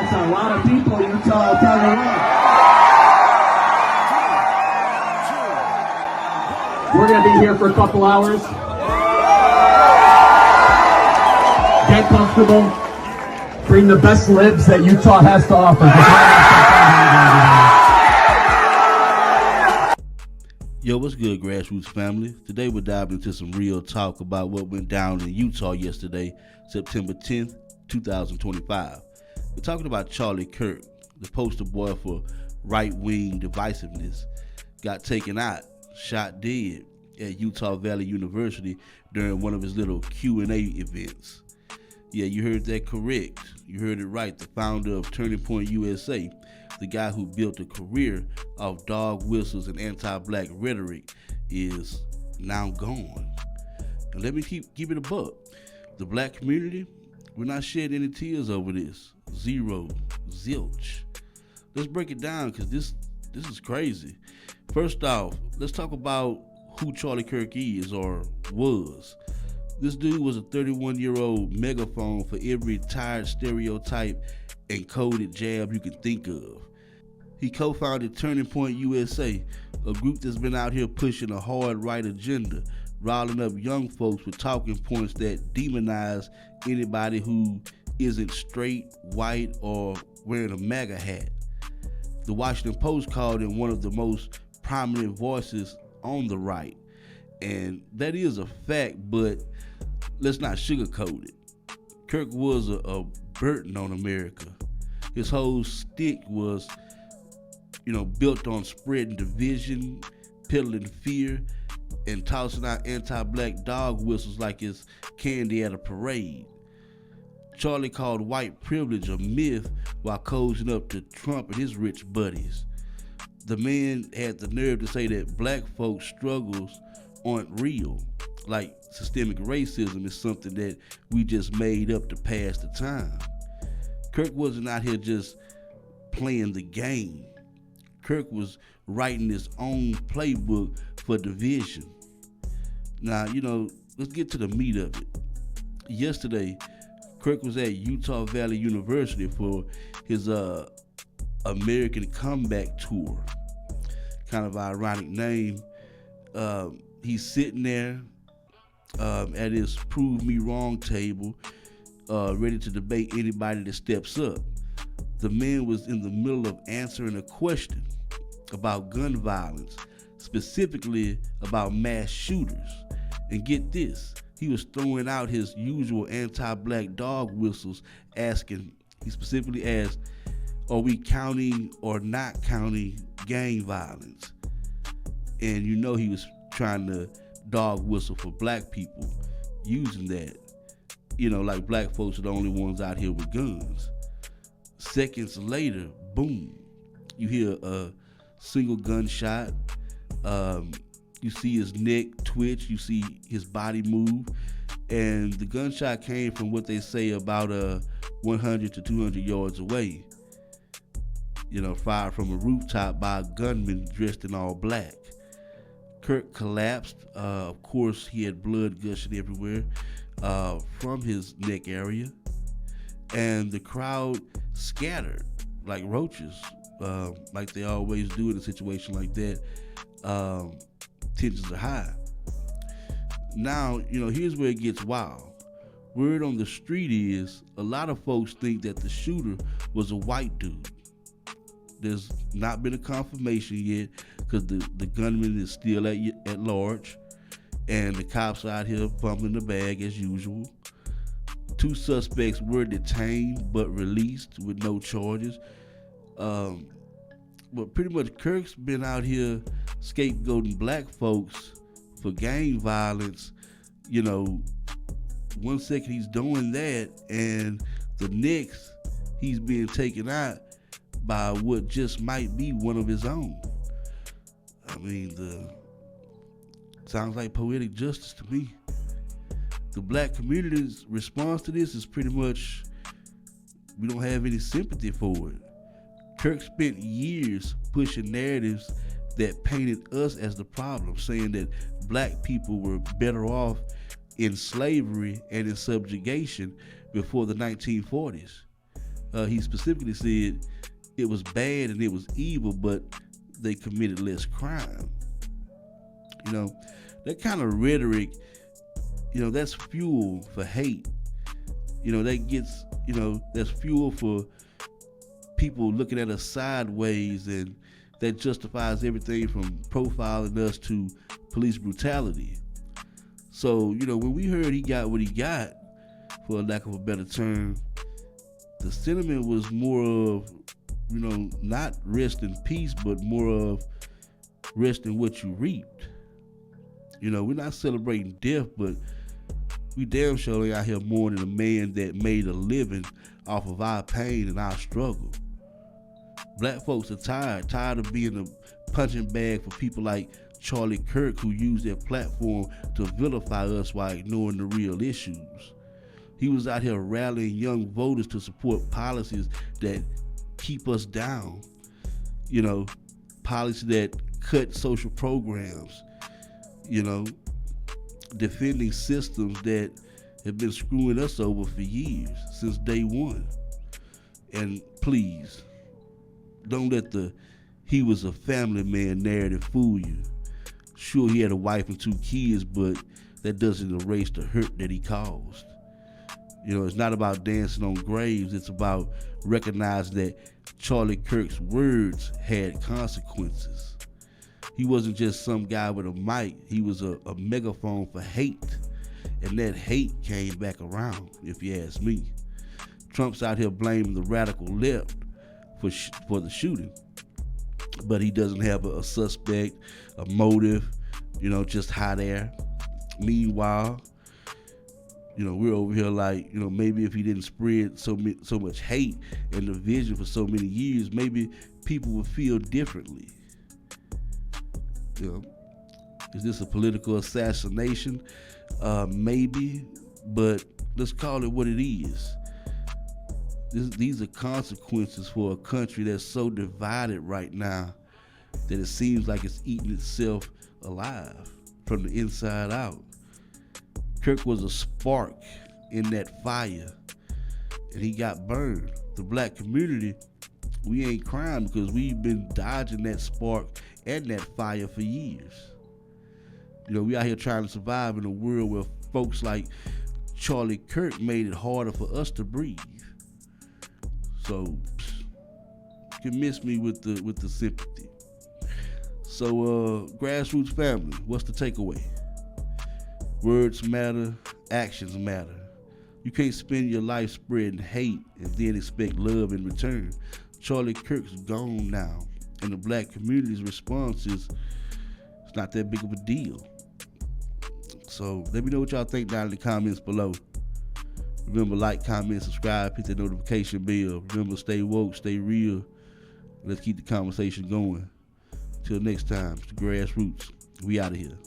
That's a lot of people, Utah, I'll tell you what. We're going to be here for a couple hours. Get comfortable. Bring the best libs that Utah has to offer. Yo, what's good, Grassroots family? Today we're diving into some real talk about what went down in Utah yesterday, September 10th, 2025. We're talking about Charlie Kirk, the poster boy for right-wing divisiveness, got taken out, shot dead at Utah Valley University during one of his little Q&A events. Yeah, you heard that correct. You heard it right. The founder of Turning Point USA, the guy who built a career of dog whistles and anti-black rhetoric, is now gone. And let me keep it a buck. The black community, we're not shedding any tears over this. Zero, zilch. Let's break it down because this is crazy. First off, let's talk about who Charlie Kirk is or was. This dude was a 31-year-old megaphone for every tired stereotype and coded jab you can think of. He co-founded Turning Point USA, a group that's been out here pushing a hard right agenda, riling up young folks with talking points that demonize anybody who isn't straight, white, or wearing a MAGA hat. The Washington Post called him one of the most prominent voices on the right. And that is a fact, but let's not sugarcoat it. Kirk was a burden on America. His whole stick was, built on spreading division, peddling fear, and tossing out anti-black dog whistles like it's candy at a parade. Charlie called white privilege a myth while cozying up to Trump and his rich buddies. The man had the nerve to say that black folks' struggles aren't real, like systemic racism is something that we just made up to pass the time. Kirk wasn't out here just playing the game. Kirk was writing his own playbook for division. Now, let's get to the meat of it. Yesterday, Kirk was at Utah Valley University for his American Comeback Tour. Kind of ironic name. He's sitting there at his prove me wrong table, ready to debate anybody that steps up. The man was in the middle of answering a question about gun violence, specifically about mass shooters. And get this, he was throwing out his usual anti-black dog whistles, he specifically asked, are we counting or not counting gang violence? And he was trying to dog whistle for black people, using that, like black folks are the only ones out here with guns. Seconds later, boom, you hear a single gunshot. You see his neck twitch, you see his body move, and the gunshot came from what they say about 100 to 200 yards away. Fired from a rooftop by a gunman dressed in all black. Kirk collapsed. Of course, he had blood gushing everywhere from his neck area, and the crowd scattered like roaches, like they always do in a situation like that. Tensions are high. Now, here's where it gets wild. Word on the street is a lot of folks think that the shooter was a white dude. There's not been a confirmation yet because the gunman is still at large, and the cops are out here fumbling the bag as usual. 2 suspects were detained but released with no charges. But pretty much Kirk's been out here scapegoating black folks for gang violence. One second he's doing that, and the next he's being taken out by what just might be one of his own. I mean, sounds like poetic justice to me. The black community's response to this is pretty much, we don't have any sympathy for it. Kirk spent years pushing narratives that painted us as the problem, saying that black people were better off in slavery and in subjugation before the 1940s. He specifically said it was bad and it was evil, but they committed less crime. That kind of rhetoric, that's fuel for hate. That's fuel for people looking at us sideways, and that justifies everything from profiling us to police brutality. So, when we heard he got what he got, for lack of a better term, the sentiment was more of, not rest in peace, but more of rest in what you reaped. We're not celebrating death, but we damn sure ain't out here mourning a man that made a living off of our pain and our struggle. Black folks are tired of being a punching bag for people like Charlie Kirk, who used their platform to vilify us while ignoring the real issues. He was out here rallying young voters to support policies that keep us down, policies that cut social programs, defending systems that have been screwing us over for years, since day one. And please, don't let the "he was a family man" narrative fool you. Sure, he had a wife and 2 kids, but that doesn't erase the hurt that he caused. It's not about dancing on graves. It's about recognizing that Charlie Kirk's words had consequences. He wasn't just some guy with a mic. He was a megaphone for hate. And that hate came back around, if you ask me. Trump's out here blaming the radical left for the shooting. But he doesn't have a suspect, a motive, just hot air. Meanwhile, we're over here like, maybe if he didn't spread so much hate and division for so many years, maybe people would feel differently. Is this a political assassination? Maybe, but let's call it what it is. These are consequences for a country that's so divided right now that it seems like it's eating itself alive from the inside out. Kirk was a spark in that fire, and he got burned. The black community, we ain't crying because we've been dodging that spark and that fire for years. We out here trying to survive in a world where folks like Charlie Kirk made it harder for us to breathe. So, you can miss me with the sympathy. So, grassroots family, what's the takeaway? Words matter, actions matter. You can't spend your life spreading hate and then expect love in return. Charlie Kirk's gone now, and the black community's response is it's not that big of a deal. So let me know what y'all think down in the comments below. Remember, like, comment, subscribe, hit the notification bell. Remember, stay woke, stay real. Let's keep the conversation going. Till next time, it's the Grassroots. We out of here.